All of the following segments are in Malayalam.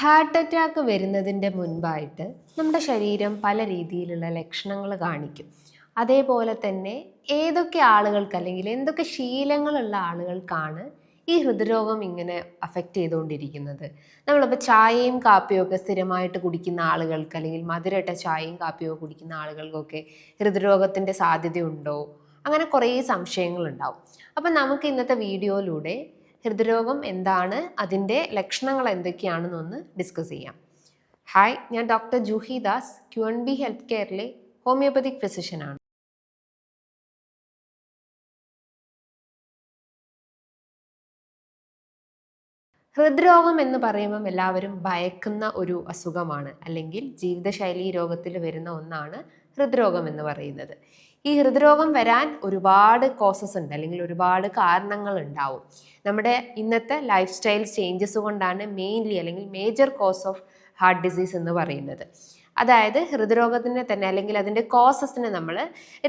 ഹാർട്ട് അറ്റാക്ക് വരുന്നതിൻ്റെ മുൻപായിട്ട് നമ്മുടെ ശരീരം പല രീതിയിലുള്ള ലക്ഷണങ്ങൾ കാണിക്കും. അതേപോലെ തന്നെ ഏതൊക്കെ ആളുകൾക്ക് അല്ലെങ്കിൽ എന്തൊക്കെ ശീലങ്ങളുള്ള ആളുകൾക്കാണ് ഈ ഹൃദ്രോഗം ഇങ്ങനെ അഫക്റ്റ് ചെയ്തുകൊണ്ടിരിക്കുന്നത്. നമ്മളിപ്പോൾ ചായയും കാപ്പിയും ഒക്കെ സ്ഥിരമായിട്ട് കുടിക്കുന്ന ആളുകൾക്ക് അല്ലെങ്കിൽ മധുരട്ട ചായയും കാപ്പിയോ കുടിക്കുന്ന ആളുകൾക്കൊക്കെ ഹൃദ്രോഗത്തിൻ്റെ സാധ്യതയുണ്ടോ, അങ്ങനെ കുറേ സംശയങ്ങളുണ്ടാവും. അപ്പം നമുക്ക് ഇന്നത്തെ വീഡിയോയിലൂടെ ഹൃദ്രോഗം എന്താണ്, അതിൻ്റെ ലക്ഷണങ്ങൾ എന്തൊക്കെയാണെന്നൊന്ന് ഡിസ്കസ് ചെയ്യാം. ഹായ്, ഞാൻ doctor Juhi Das, QNB health കെയറിലെ ഹോമിയോപ്പതിക് ഫിസിഷ്യനാണ്. ഹൃദ്രോഗം എന്ന് പറയുമ്പം എല്ലാവരും ഭയക്കുന്ന ഒരു അസുഖമാണ്, അല്ലെങ്കിൽ ജീവിതശൈലി രോഗത്തിൽ വരുന്ന ഒന്നാണ് ഹൃദ്രോഗം എന്ന് പറയുന്നത്. ഈ ഹൃദ്രോഗം വരാൻ ഒരുപാട് കോസസ് ഉണ്ട്, അല്ലെങ്കിൽ ഒരുപാട് കാരണങ്ങൾ ഉണ്ടാവും. നമ്മുടെ ഇന്നത്തെ ലൈഫ് സ്റ്റൈൽ ചേഞ്ചസ് കൊണ്ടാണ് മെയിൻലി അല്ലെങ്കിൽ major cos of heart disease എന്ന് പറയുന്നത്. അതായത് ഹൃദ്രോഗത്തിനെ തന്നെ അല്ലെങ്കിൽ അതിൻ്റെ കോസസിനെ നമ്മൾ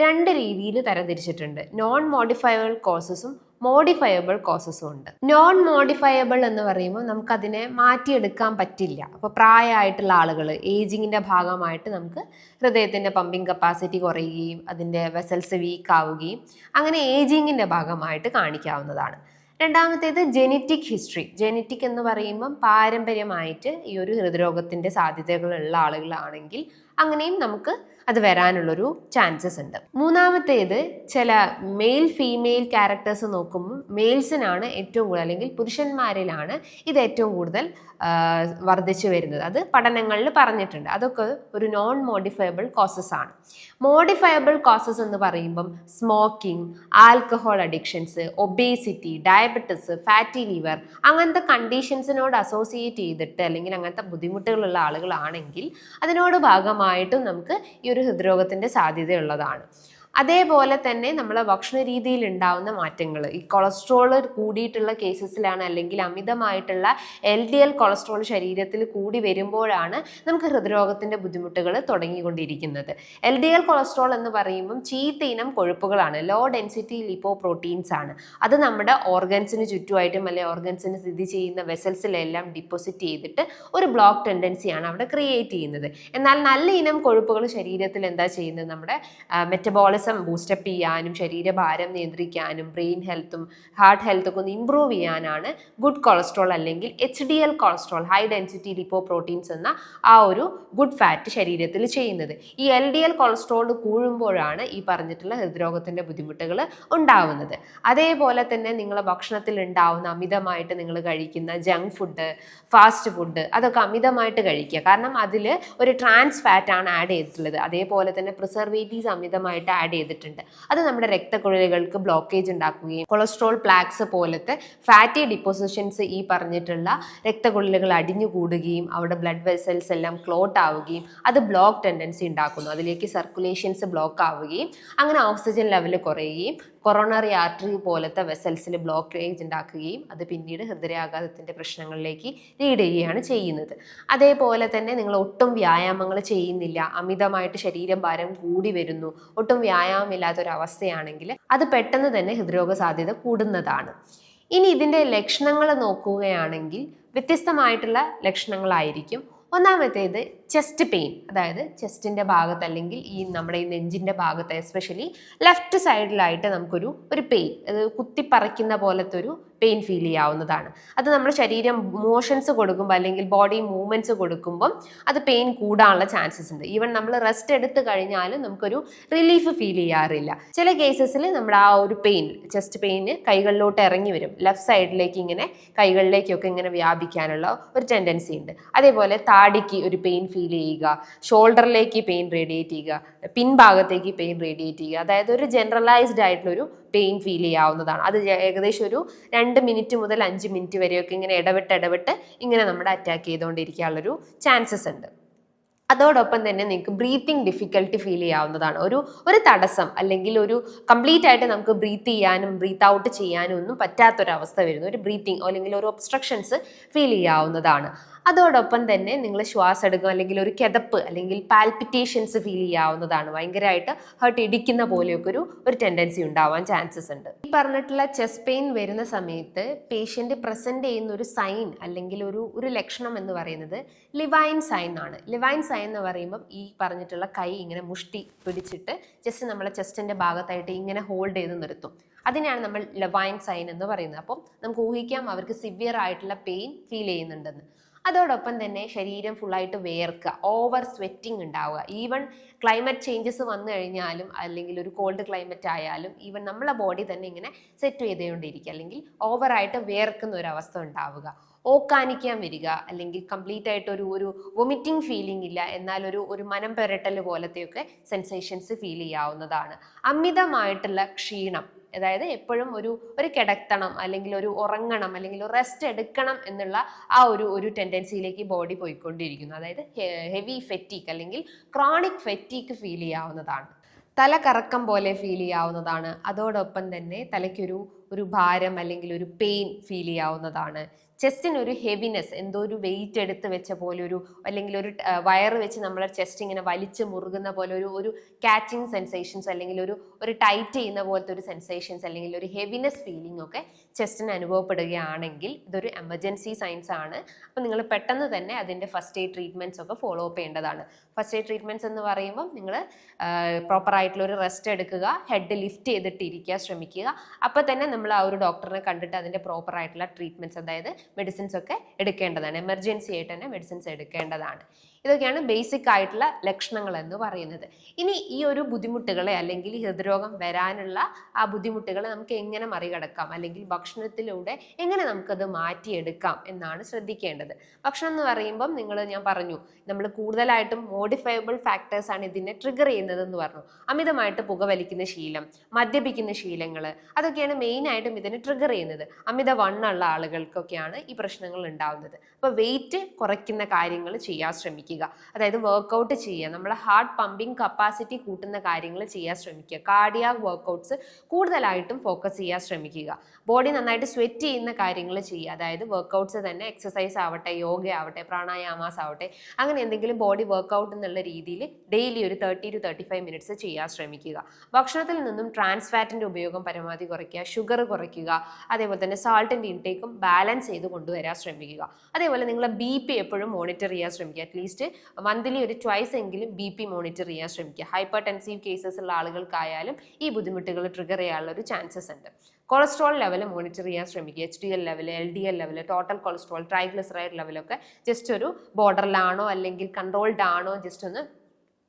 രണ്ട് രീതിയിൽ തരംതിരിച്ചിട്ടുണ്ട്. നോൺ മോഡിഫയബിൾ കോസസും മോഡിഫയബിൾ കോസസും ഉണ്ട്. നോൺ മോഡിഫയബിൾ എന്ന് പറയുമ്പോൾ നമുക്കതിനെ മാറ്റിയെടുക്കാൻ പറ്റില്ല. അപ്പോൾ പ്രായമായിട്ടുള്ള ആളുകൾ, ഏജിങ്ങിൻ്റെ ഭാഗമായിട്ട് നമുക്ക് ഹൃദയത്തിൻ്റെ പമ്പിങ് കപ്പാസിറ്റി കുറയുകയും അതിൻ്റെ വെസൽസ് വീക്ക് ആവുകയും അങ്ങനെ ഏജിങ്ങിൻ്റെ ഭാഗമായിട്ട് കാണിക്കാവുന്നതാണ്. രണ്ടാമത്തേത് ജെനറ്റിക് ഹിസ്റ്ററി. ജെനറ്റിക് എന്ന് പറയുമ്പം പാരമ്പര്യമായിട്ട് ഈ ഒരു ഹൃദ്രോഗത്തിൻ്റെ സാധ്യതകളുള്ള ആളുകളാണെങ്കിൽ അങ്ങനെയും നമുക്ക് അത് വരാനുള്ളൊരു ചാൻസസ് ഉണ്ട്. മൂന്നാമത്തേത് ചില മെയിൽ ഫീമെയിൽ ക്യാരക്ടേഴ്സ് നോക്കുമ്പോൾ മെയിൽസിനാണ് ഏറ്റവും കൂടുതൽ, അല്ലെങ്കിൽ പുരുഷന്മാരിലാണ് ഇത് ഏറ്റവും കൂടുതൽ വർദ്ധിച്ചു വരുന്നത്. അത് പഠനങ്ങളിൽ പറഞ്ഞിട്ടുണ്ട്. അതൊക്കെ ഒരു നോൺ മോഡിഫയബിൾ കോസസ് ആണ്. മോഡിഫയബിൾ കോസസ് എന്ന് പറയുമ്പം smoking, alcohol addictions, obesity, diabetes, fatty liver, അങ്ങനത്തെ കണ്ടീഷൻസിനോട് അസോസിയേറ്റ് ചെയ്തിട്ട് അല്ലെങ്കിൽ അങ്ങനത്തെ ബുദ്ധിമുട്ടുകളുള്ള ആളുകളാണെങ്കിൽ അതിനോട് ഭാഗമായിട്ടും നമുക്ക് ഈ ഒരു ഹൃദ്രോഗത്തിൻ്റെ സാധ്യതയുള്ളതാണ്. അതേപോലെ തന്നെ നമ്മളെ ഭക്ഷണ രീതിയിൽ ഉണ്ടാവുന്ന മാറ്റങ്ങൾ, ഈ കൊളസ്ട്രോൾ കൂടിയിട്ടുള്ള കേസസിലാണ്, അല്ലെങ്കിൽ അമിതമായിട്ടുള്ള LDL കൊളസ്ട്രോൾ ശരീരത്തിൽ കൂടി വരുമ്പോഴാണ് നമുക്ക് ഹൃദ്രോഗത്തിൻ്റെ ബുദ്ധിമുട്ടുകൾ തുടങ്ങിക്കൊണ്ടിരിക്കുന്നത്. LDL കൊളസ്ട്രോൾ എന്ന് പറയുമ്പം ചീത്ത ഇനം കൊഴുപ്പുകളാണ്, ലോ ഡെൻസിറ്റി ലിപ്പോപ്രോട്ടീൻസ് ആണ്. അത് നമ്മുടെ ഓർഗൻസിന് ചുറ്റുമായിട്ടും അല്ലെങ്കിൽ ഓർഗൻസിന് സ്ഥിതി ചെയ്യുന്ന വെസൽസിലെല്ലാം ഡിപ്പോസിറ്റ് ചെയ്തിട്ട് ഒരു ബ്ലോക്ക് ടെൻഡൻസിയാണ് അവിടെ ക്രിയേറ്റ് ചെയ്യുന്നത്. എന്നാൽ നല്ല ഇനം കൊഴുപ്പുകൾ ശരീരത്തിൽ എന്താ ചെയ്യുന്നത്, നമ്മുടെ മെറ്റബോളിസം ബൂസ്റ്റപ്പ് ചെയ്യാനും ശരീരഭാരം നിയന്ത്രിക്കാനും ബ്രെയിൻ ഹെൽത്തും ഹാർട്ട് ഹെൽത്തും ഒന്ന് ഇംപ്രൂവ് ചെയ്യാനാണ് ഗുഡ് കൊളസ്ട്രോൾ അല്ലെങ്കിൽ HDL കൊളസ്ട്രോൾ, ഹൈ ഡെൻസിറ്റി ലിപ്പോപ്രോട്ടീൻസ് എന്ന ആ ഒരു ഗുഡ് ഫാറ്റ് ശരീരത്തിൽ ചെയ്യുന്നത്. ഈ LDL കൊളസ്ട്രോൾ കൂടുമ്പോഴാണ് ഈ പറഞ്ഞിട്ടുള്ള ഹൃദ്രോഗത്തിൻ്റെ ബുദ്ധിമുട്ടുകൾ ഉണ്ടാവുന്നത്. അതേപോലെ തന്നെ നിങ്ങളെ ഭക്ഷണത്തിൽ ഉണ്ടാവുന്ന അമിതമായിട്ട് നിങ്ങൾ കഴിക്കുന്ന ജങ്ക് ഫുഡ്, ഫാസ്റ്റ് ഫുഡ്, അതൊക്കെ അമിതമായിട്ട് കഴിക്കുക. കാരണം അതിൽ ഒരു ട്രാൻസ് ഫാറ്റ് ആണ് ആഡ് ചെയ്തിട്ടുള്ളത്. അതേപോലെ തന്നെ പ്രിസർവേറ്റീവ്സ് അമിതമായിട്ട് ആഡ് ചെയ്തിട്ടുണ്ട്. അത് നമ്മുടെ രക്തക്കുഴലുകൾക്ക് ബ്ലോക്കേജ് ഉണ്ടാക്കുകയും കൊളസ്ട്രോൾ പ്ലാക്സ് പോലത്തെ ഫാറ്റി ഡിപ്പോസിഷൻസ് ഈ പറഞ്ഞിട്ടുള്ള രക്തക്കുഴലുകൾ അടിഞ്ഞുകൂടുകയും അവിടെ ബ്ലഡ് വെസൽസ് എല്ലാം ക്ലോട്ട് ആവുകയും അത് ബ്ലോക്ക് ടെൻഡൻസി ഉണ്ടാക്കുന്നു. അതിലേക്ക് സർക്കുലേഷൻസ് ബ്ലോക്ക് ആവുകയും അങ്ങനെ ഓക്സിജൻ ലെവൽ കുറയുകയും കൊറോണറി ആർട്ടറി പോലത്തെ വെസൽസിൽ ബ്ലോക്കേജ് ഉണ്ടാക്കുകയും അത് പിന്നീട് ഹൃദയാഘാതത്തിൻ്റെ പ്രശ്നങ്ങളിലേക്ക് ലീഡ് ചെയ്യുകയാണ് ചെയ്യുന്നത്. അതേപോലെ തന്നെ നിങ്ങൾ ഒട്ടും വ്യായാമങ്ങൾ ചെയ്യുന്നില്ല, അമിതമായിട്ട് ശരീരഭാരം കൂടി വരുന്നു, ഒട്ടും വ്യായാമമില്ലാത്തൊരവസ്ഥയാണെങ്കിൽ അത് പെട്ടെന്ന് തന്നെ ഹൃദ്രോഗ സാധ്യത കൂടുന്നതാണ്. ഇനി ഇതിൻ്റെ ലക്ഷണങ്ങൾ നോക്കുകയാണെങ്കിൽ വ്യത്യസ്തമായിട്ടുള്ള ലക്ഷണങ്ങളായിരിക്കും. ഒന്നാമത്തേത് ചെസ്റ്റ് പെയിൻ, അതായത് ചെസ്റ്റിൻ്റെ ഭാഗത്ത് അല്ലെങ്കിൽ ഈ നമ്മുടെ ഈ നെഞ്ചിൻ്റെ ഭാഗത്ത് എസ്പെഷ്യലി ലെഫ്റ്റ് സൈഡിലായിട്ട് നമുക്കൊരു പെയിൻ, അത് കുത്തിപ്പറിക്കുന്ന പോലത്തെ ഒരു പെയിൻ ഫീൽ ചെയ്യാവുന്നതാണ്. അത് നമ്മുടെ ശരീരം മോഷൻസ് കൊടുക്കുമ്പോൾ അല്ലെങ്കിൽ ബോഡി മൂവ്മെൻറ്റ്സ് കൊടുക്കുമ്പം അത് പെയിൻ കൂടാനുള്ള ചാൻസസ് ഉണ്ട്. ഈവൻ നമ്മൾ റെസ്റ്റ് എടുത്ത് കഴിഞ്ഞാലും നമുക്കൊരു റിലീഫ് ഫീൽ ചെയ്യാറില്ല. ചില കേസസിൽ നമ്മുടെ ആ ഒരു പെയിൻ, ചെസ്റ്റ് പെയിന് കൈകളിലോട്ട് ഇറങ്ങി വരും, ലെഫ്റ്റ് സൈഡിലേക്ക് ഇങ്ങനെ കൈകളിലേക്കൊക്കെ ഇങ്ങനെ വ്യാപിക്കാനുള്ള ഒരു ടെൻഡൻസി ഉണ്ട്. അതേപോലെ താടിക്ക് ഒരു പെയിൻ ഫീൽ ചെയ്യുക, ഷോൾഡറിലേക്ക് പെയിൻ റേഡിയേറ്റ് ചെയ്യുക, പിൻഭാഗത്തേക്ക് പെയിൻ റേഡിയേറ്റ് ചെയ്യുക, അതായത് ഒരു ജനറലൈസ്ഡ് ആയിട്ടുള്ളൊരു പെയിൻ ഫീൽ ചെയ്യാവുന്നതാണ്. അത് ഏകദേശം ഒരു 2 മിനിറ്റ് മുതൽ 5 മിനിറ്റ് വരെയൊക്കെ ഇങ്ങനെ ഇടവിട്ട് ഇങ്ങനെ നമ്മുടെ അറ്റാക്ക് ചെയ്തുകൊണ്ടിരിക്കാനുള്ളൊരു ചാൻസസ് ഉണ്ട്. അതോടൊപ്പം തന്നെ നിങ്ങൾക്ക് ബ്രീത്തിങ് ഡിഫിക്കൽട്ടി ഫീൽ ചെയ്യാവുന്നതാണ്. ഒരു തടസ്സം അല്ലെങ്കിൽ ഒരു കംപ്ലീറ്റ് ആയിട്ട് നമുക്ക് ബ്രീത്ത് ചെയ്യാനും ബ്രീത്ത് ഔട്ട് ചെയ്യാനും ഒന്നും പറ്റാത്തൊരവസ്ഥ വരുന്നു. ഒരു ബ്രീത്തിങ് അല്ലെങ്കിൽ ഒരു ഒബ്സ്ട്രക്ഷൻസ് ഫീൽ ചെയ്യാവുന്നതാണ്. അതോടൊപ്പം തന്നെ നിങ്ങൾ ശ്വാസം എടുക്കുക അല്ലെങ്കിൽ ഒരു കിതപ്പ് അല്ലെങ്കിൽ പാൽപിറ്റേഷൻസ് ഫീൽ ചെയ്യാവുന്നതാണ്. ഭയങ്കരമായിട്ട് ഹാർട്ട് ഇടിക്കുന്ന പോലെയൊക്കെ ഒരു ടെൻഡൻസി ഉണ്ടാവാൻ ചാൻസസ് ഉണ്ട്. ഈ പറഞ്ഞിട്ടുള്ള ചെസ്റ്റ് പെയിൻ വരുന്ന സമയത്ത് പേഷ്യൻ്റ് പ്രസൻറ്റ് ചെയ്യുന്ന ഒരു സൈൻ അല്ലെങ്കിൽ ഒരു ലക്ഷണം എന്ന് പറയുന്നത് ലിവൈൻ സൈൻ ആണ്. ലിവൈൻ സൈൻ എന്ന് പറയുമ്പം ഈ പറഞ്ഞിട്ടുള്ള കൈ ഇങ്ങനെ മുഷ്ടി പിടിച്ചിട്ട് ജസ്റ്റ് നമ്മളെ ചെസ്റ്റിൻ്റെ ഭാഗത്തായിട്ട് ഇങ്ങനെ ഹോൾഡ് ചെയ്ത് നിർത്തും. അതിനെയാണ് നമ്മൾ ലിവൈൻ സൈൻ എന്ന് പറയുന്നത്. അപ്പം നമുക്ക് ഊഹിക്കാം അവർക്ക് സിവിയർ ആയിട്ടുള്ള പെയിൻ ഫീൽ ചെയ്യുന്നുണ്ടെന്ന്. അതോടൊപ്പം തന്നെ ശരീരം ഫുള്ളായിട്ട് വേർക്കുക, ഓവർ സ്വെറ്റിംഗ് ഉണ്ടാവുക. ഈവൻ ക്ലൈമറ്റ് ചേഞ്ചസ് വന്നു കഴിഞ്ഞാലും അല്ലെങ്കിൽ ഒരു കോൾഡ് ക്ലൈമറ്റ് ആയാലും ഈവൻ നമ്മളെ ബോഡി തന്നെ ഇങ്ങനെ സെറ്റ് ചെയ്തുകൊണ്ടിരിക്കുക, അല്ലെങ്കിൽ ഓവറായിട്ട് വേർക്കുന്ന ഒരു അവസ്ഥ ഉണ്ടാവുക. ഓക്കാനിക്കാൻ വരിക, അല്ലെങ്കിൽ കംപ്ലീറ്റ് ആയിട്ട് ഒരു വൊമിറ്റിംഗ് ഫീലിംഗ് ഇല്ല, എന്നാൽ ഒരു മനം പെരട്ടൽ പോലത്തെയൊക്കെ സെൻസേഷൻസ് ഫീൽ ചെയ്യാവുന്നതാണ്. അമിതമായിട്ടുള്ള ക്ഷീണം, അതായത് എപ്പോഴും ഒരു കിടത്തണം അല്ലെങ്കിൽ ഒരു ഉറങ്ങണം അല്ലെങ്കിൽ ഒരു റെസ്റ്റ് എടുക്കണം എന്നുള്ള ആ ഒരു ടെൻഡൻസിയിലേക്ക് ബോഡി പോയിക്കൊണ്ടിരിക്കുന്നു. അതായത് ഹെവി ഫെറ്റീക്ക് അല്ലെങ്കിൽ ക്രോണിക് ഫെറ്റീക്ക് ഫീൽ ചെയ്യാവുന്നതാണ്. തല കറക്കം പോലെ ഫീൽ ചെയ്യാവുന്നതാണ്. അതോടൊപ്പം തന്നെ തലയ്ക്കൊരു ഭാരം അല്ലെങ്കിൽ ഒരു പെയിൻ ഫീൽ ചെയ്യാവുന്നതാണ്. ചെസ്റ്റിനൊരു ഹെവിനെസ്, എന്തോ ഒരു വെയിറ്റ് എടുത്ത് വെച്ച പോലെ അല്ലെങ്കിൽ ഒരു വയറ് വെച്ച് നമ്മളെ ചെസ്റ്റ് ഇങ്ങനെ വലിച്ച് മുറുകുന്ന പോലെ ഒരു കാച്ചിങ് സെൻസേഷൻസ് അല്ലെങ്കിൽ ഒരു ടൈറ്റ് ചെയ്യുന്ന പോലത്തെ ഒരു സെൻസേഷൻസ് അല്ലെങ്കിൽ ഒരു ഹെവിനെസ് ഫീലിംഗ് ഒക്കെ ചെസ്റ്റിന് അനുഭവപ്പെടുകയാണെങ്കിൽ ഇതൊരു എമർജൻസി സൈൻസ് ആണ്. അപ്പോൾ നിങ്ങൾ പെട്ടെന്ന് തന്നെ അതിൻ്റെ ഫസ്റ്റ് എയ്ഡ് ട്രീറ്റ്മെൻറ്റ്സ് ഒക്കെ ഫോളോ അപ്പ് ചെയ്യേണ്ടതാണ്. ഫസ്റ്റ് എയ്ഡ് ട്രീറ്റ്മെൻറ്റ്സ് എന്ന് പറയുമ്പോൾ നിങ്ങൾ പ്രോപ്പറായിട്ടുള്ള ഒരു റെസ്റ്റ് എടുക്കുക, ഹെഡ് ലിഫ്റ്റ് ചെയ്തിട്ട് ഇരിക്കുക ശ്രമിക്കുക. അപ്പോൾ തന്നെ നമ്മൾ ആ ഒരു ഡോക്ടറിനെ കണ്ടിട്ട് അതിൻ്റെ പ്രോപ്പറായിട്ടുള്ള ട്രീറ്റ്മെൻറ്റ്സ്, അതായത് മെഡിസിൻസ് ഒക്കെ എടുക്കേണ്ടതാണ്. എമർജൻസി ആയിട്ട് തന്നെ മെഡിസിൻസ് എടുക്കേണ്ടതാണ്. ഇതൊക്കെയാണ് ബേസിക് ആയിട്ടുള്ള ലക്ഷണങ്ങൾ എന്ന് പറയുന്നത്. ഇനി ഈ ഒരു ബുദ്ധിമുട്ടുകളെ അല്ലെങ്കിൽ ഹൃദ്രോഗം വരാനുള്ള ആ ബുദ്ധിമുട്ടുകളെ നമുക്ക് എങ്ങനെ മറികടക്കാം, അല്ലെങ്കിൽ ഭക്ഷണത്തിലൂടെ എങ്ങനെ നമുക്കത് മാറ്റിയെടുക്കാം എന്നാണ് ശ്രദ്ധിക്കേണ്ടത്. ഭക്ഷണം എന്ന് പറയുമ്പം ഞാൻ പറഞ്ഞു, നമ്മൾ കൂടുതലായിട്ടും മോഡിഫയബിൾ ഫാക്ടേഴ്സ് ആണ് ഇതിനെ ട്രിഗർ ചെയ്യുന്നത് എന്ന് പറഞ്ഞു. അമിതമായിട്ട് പുകവലിക്കുന്ന ശീലം, മദ്യപിക്കുന്ന ശീലങ്ങൾ, അതൊക്കെയാണ് മെയിനായിട്ടും ഇതിനെ ട്രിഗർ ചെയ്യുന്നത്. അമിത വണ്ണമുള്ള ആളുകൾക്കൊക്കെയാണ് ഈ പ്രശ്നങ്ങൾ ഉണ്ടാവുന്നത്. അപ്പോൾ വെയിറ്റ് കുറയ്ക്കുന്ന കാര്യങ്ങൾ ചെയ്യാൻ ശ്രമിക്കുക. അതായത് വർക്കൗട്ട് ചെയ്യുക, നമ്മളെ ഹാർട്ട് പമ്പിങ് കപ്പാസിറ്റി കൂട്ടുന്ന കാര്യങ്ങൾ ചെയ്യാൻ ശ്രമിക്കുക. കാർഡിയാക് വർക്കൗട്ട്സ് കൂടുതലായിട്ടും ഫോക്കസ് ചെയ്യാൻ ശ്രമിക്കുക. ബോഡി നന്നായിട്ട് സ്വെറ്റ് ചെയ്യുന്ന കാര്യങ്ങൾ ചെയ്യുക. അതായത് വർക്കൗട്ട്സ് തന്നെ എക്സസൈസ് ആവട്ടെ, യോഗ ആവട്ടെ, പ്രാണായാമാസ് ആവട്ടെ, അങ്ങനെ എന്തെങ്കിലും ബോഡി വർക്കൗട്ട് എന്നുള്ള രീതിയിൽ ഡെയിലി ഒരു 30 to 35 മിനിറ്റ്സ് ചെയ്യാൻ ശ്രമിക്കുക. ഭക്ഷണത്തിൽ നിന്നും ട്രാൻസ് ഫാറ്റിൻ്റെ ഉപയോഗം പരമാവധി കുറയ്ക്കുക, ഷുഗർ കുറയ്ക്കുക. അതേപോലെ തന്നെ സാൾട്ടിൻ്റെ ഇൻടേക്കും ബാലൻസ് ചെയ്ത് കൊണ്ടുവരാൻ ശ്രമിക്കുക. അതേപോലെ നിങ്ങൾ BP എപ്പോഴും മോണിറ്റർ ചെയ്യാൻ ശ്രമിക്കുക. അറ്റ്ലീസ്റ്റ് മന്ത്ലി ഒരു ട്വൈസ് എങ്കിലും BP മോണിറ്റർ ചെയ്യാൻ ശ്രമിക്കുക. ഹൈപ്പർ ടെൻസീവ് കേസസ് ഉള്ള ആളുകൾക്കായാലും ഈ ബുദ്ധിമുട്ടുകൾ ട്രിഗർ ചെയ്യാനുള്ള ഒരു ചാൻസസ് ഉണ്ട്. കൊളസ്ട്രോൾ ലെവൽ മോണിറ്റർ ചെയ്യാൻ ശ്രമിക്കുക. HDL level, LDL level, total cholesterol, triglyceride ലെവലൊക്കെ ജസ്റ്റ് ഒരു ബോർഡറിലാണോ അല്ലെങ്കിൽ കൺട്രോൾഡ് ആണോ ജസ്റ്റ് ഒന്ന്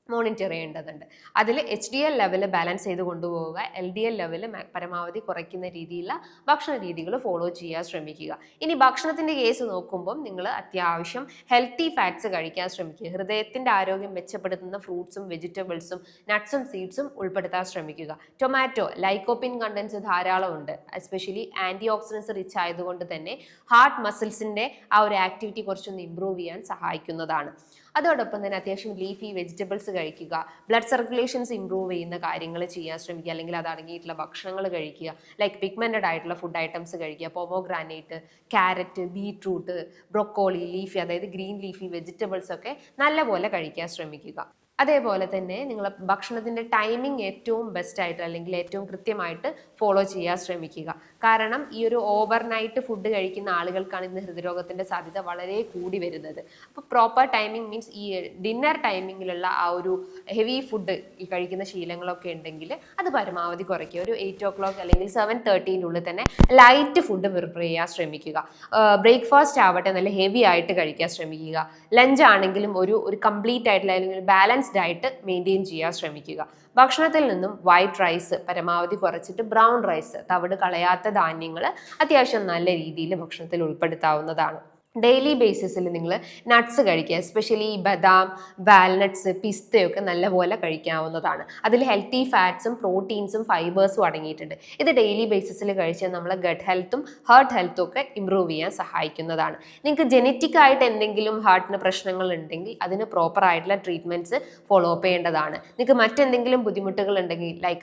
മോണിറ്റർ ചെയ്യേണ്ടതുണ്ട്. അതിൽ HDL ലെവൽ ബാലൻസ് ചെയ്ത് കൊണ്ടുപോവുക, LDL ലെവൽ പരമാവധി കുറയ്ക്കുന്ന രീതിയിലുള്ള ഭക്ഷണ രീതികൾ ഫോളോ ചെയ്യാൻ ശ്രമിക്കുക. ഇനി ഭക്ഷണത്തിൻ്റെ കേസ് നോക്കുമ്പം നിങ്ങൾ അത്യാവശ്യം ഹെൽത്തി ഫാറ്റ്സ് കഴിക്കാൻ ശ്രമിക്കുക. ഹൃദയത്തിൻ്റെ ആരോഗ്യം മെച്ചപ്പെടുത്തുന്ന ഫ്രൂട്ട്സും വെജിറ്റബിൾസും നട്ട്സും സീഡ്സും ഉൾപ്പെടുത്താൻ ശ്രമിക്കുക. ടൊമാറ്റോ ലൈക്കോപ്പിൻ കണ്ടൻസ് ധാരാളം ഉണ്ട്. എസ്പെഷ്യലി ആൻറ്റി ഓക്സിഡൻസ് റിച്ച് ആയതുകൊണ്ട് തന്നെ ഹാർട്ട് മസിൽസിൻ്റെ ആ ഒരു ആക്ടിവിറ്റി കുറച്ചൊന്ന് ഇമ്പ്രൂവ് ചെയ്യാൻ സഹായിക്കുന്നതാണ്. അതോടൊപ്പം തന്നെ അത്യാവശ്യം ലീഫി വെജിറ്റബിൾസ് കഴിക്കുക, ബ്ലഡ് സർക്കുലേഷൻസ് ഇമ്പ്രൂവ് ചെയ്യുന്ന കാര്യങ്ങൾ ചെയ്യാൻ ശ്രമിക്കുക, അല്ലെങ്കിൽ അത് അടങ്ങിയിട്ടുള്ള ഭക്ഷണങ്ങൾ കഴിക്കുക. ലൈക്ക് പിഗ്മെന്റഡ് ആയിട്ടുള്ള ഫുഡ് ഐറ്റംസ് കഴിക്കുക. Pomegranate, carrot, beetroot, broccoli, leafy അതായത് ഗ്രീൻ ലീഫി വെജിറ്റബിൾസ് ഒക്കെ നല്ലപോലെ കഴിക്കാൻ ശ്രമിക്കുക. അതേപോലെ തന്നെ നിങ്ങൾ ഭക്ഷണത്തിൻ്റെ ടൈമിംഗ് ഏറ്റവും ബെസ്റ്റായിട്ട് അല്ലെങ്കിൽ ഏറ്റവും കൃത്യമായിട്ട് ഫോളോ ചെയ്യാൻ ശ്രമിക്കുക. കാരണം ഈ ഒരു ഓവർനൈറ്റ് ഫുഡ് കഴിക്കുന്ന ആളുകൾക്കാണ് ഇന്ന് ഹൃദ്രോഗത്തിൻ്റെ സാധ്യത വളരെ കൂടി വരുന്നത്. അപ്പോൾ പ്രോപ്പർ ടൈമിംഗ് മീൻസ് ഈ ഡിന്നർ ടൈമിങ്ങിലുള്ള ആ ഒരു ഹെവി ഫുഡ് ഈ കഴിക്കുന്ന ശീലങ്ങളൊക്കെ ഉണ്ടെങ്കിൽ അത് പരമാവധി കുറയ്ക്കുക. ഒരു 8 o'clock അല്ലെങ്കിൽ 7:30 തന്നെ ലൈറ്റ് ഫുഡ് പ്രിപ്പയർ ചെയ്യാൻ ശ്രമിക്കുക. ബ്രേക്ക്ഫാസ്റ്റ് ആവട്ടെ നല്ല ഹെവി ആയിട്ട് കഴിക്കാൻ ശ്രമിക്കുക. ലഞ്ച് ആണെങ്കിലും ഒരു കംപ്ലീറ്റ് ആയിട്ടുള്ള അല്ലെങ്കിൽ ബാലൻസ്ഡ് ആയിട്ട് മെയിൻറ്റെയിൻ ചെയ്യാൻ ശ്രമിക്കുക. ഭക്ഷണത്തിൽ നിന്നും വൈറ്റ് റൈസ് പരമാവധി കുറച്ചിട്ട് ബ്രൗൺ റൈസ്, തവിട് കളയാത്ത ധാന്യങ്ങൾ അത്യാവശ്യം നല്ല രീതിയിൽ ഭക്ഷണത്തിൽ ഉൾപ്പെടുത്താവുന്നതാണ്. ഡെയിലി ബേസിസിൽ നിങ്ങൾ നട്ട്സ് കഴിക്കുക. എസ്പെഷ്യലി ഈ ബദാം, വാൽനട്ട്സ്, പിസ്തയൊക്കെ നല്ലപോലെ കഴിക്കാവുന്നതാണ്. അതിൽ ഹെൽത്തി ഫാറ്റ്സും പ്രോട്ടീൻസും ഫൈബേഴ്സും അടങ്ങിയിട്ടുണ്ട്. ഇത് ഡെയിലി ബേസിസിൽ കഴിച്ചാൽ നമ്മളെ ഗട്ട് ഹെൽത്തും ഹാർട്ട് ഹെൽത്തും ഒക്കെ ഇമ്പ്രൂവ് ചെയ്യാൻ സഹായിക്കുന്നതാണ്. നിങ്ങൾക്ക് ജനറ്റിക് ആയിട്ട് എന്തെങ്കിലും ഹാർട്ടിന് പ്രശ്നങ്ങൾ ഉണ്ടെങ്കിൽ അതിന് പ്രോപ്പർ ആയിട്ടുള്ള ട്രീറ്റ്മെൻറ്റ്സ് ഫോളോ അപ്പ് ചെയ്യേണ്ടതാണ്. നിങ്ങൾക്ക് മറ്റെന്തെങ്കിലും ബുദ്ധിമുട്ടുകൾ ഉണ്ടെങ്കിൽ ലൈക്ക്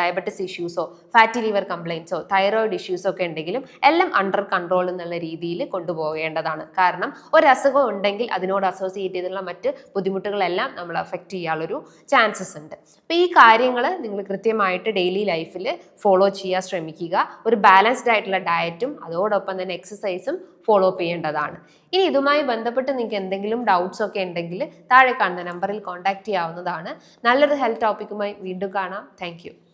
ഡയബറ്റിസ് ഇഷ്യൂസോ ഫാറ്റി ലിവർ കംപ്ലയിൻസോ തൈറോയിഡ് ഇഷ്യൂസോ ഒക്കെ ഉണ്ടെങ്കിലും എല്ലാം അണ്ടർ കൺട്രോൾ എന്നുള്ള രീതിയിൽ കൊണ്ടുപോകേണ്ടതാണ്. നല്ലതാണ്. കാരണം ഒരു അസുഖം ഉണ്ടെങ്കിൽ അതിനോട് അസോസിയേറ്റ് ചെയ്തിട്ടുള്ള മറ്റ് ബുദ്ധിമുട്ടുകളെല്ലാം നമ്മൾ അഫക്റ്റ് ചെയ്യാനുള്ളൊരു ചാൻസസ് ഉണ്ട്. അപ്പോൾ ഈ കാര്യങ്ങൾ നിങ്ങൾ കൃത്യമായിട്ട് ഡെയിലി ലൈഫിൽ ഫോളോ ചെയ്യാൻ ശ്രമിക്കുക. ഒരു ബാലൻസ്ഡ് ആയിട്ടുള്ള ഡയറ്റും അതോടൊപ്പം തന്നെ എക്സസൈസും ഫോളോ അപ്പ് ചെയ്യേണ്ടതാണ്. ഇനി ഇതുമായി ബന്ധപ്പെട്ട് നിങ്ങൾക്ക് എന്തെങ്കിലും ഡൗട്ട്സ് ഒക്കെ ഉണ്ടെങ്കിൽ താഴെ കാണുന്ന നമ്പറിൽ കോൺടാക്ട് ചെയ്യാവുന്നതാണ്. നല്ലൊരു ഹെൽത്ത് ടോപ്പിക്കുമായി വീണ്ടും കാണാം. താങ്ക്